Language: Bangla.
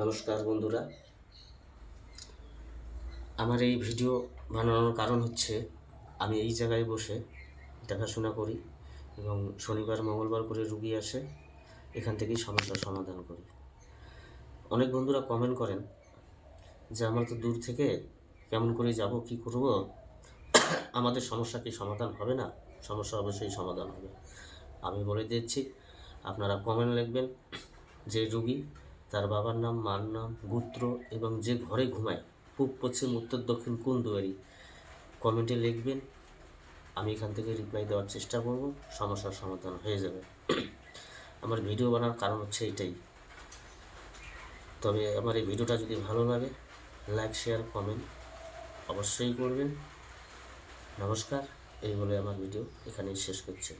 নমস্কার বন্ধুরা, আমার এই ভিডিও বানানোর কারণ হচ্ছে আমি এই জায়গায় বসে দেখাশোনা করি এবং শনিবার মঙ্গলবার করে রুগী আসে, এখান থেকেই সমস্যার সমাধান করি। অনেক বন্ধুরা কমেন্ট করেন যে আমরা তো দূর থেকে কেমন করে যাব, কি করব, আমাদের সমস্যা কি সমাধান হবে না? সমস্যা অবশ্যই সমাধান হবে। আমি বলে দিচ্ছি, আপনারা কমেন্ট লিখবেন যে রুগী, তার বাবার নাম, মার নাম, গোত্র এবং যে ঘরে ঘুমায়, পূব পশ্চিম উত্তর দক্ষিণ কোন দুয়ারি, কমেন্টে লিখবেন। আমি এখান থেকে রিপ্লাই দেওয়ার চেষ্টা করব, সমস্যার সমাধান হয়ে যাবে। আমার ভিডিও বানার কারণ হচ্ছে এটাই। তবে আমার এই ভিডিওটা যদি ভালো লাগে, লাইক শেয়ার কমেন্ট অবশ্যই করবেন। নমস্কার, এই বলে আমার ভিডিও এখানেই শেষ করছি।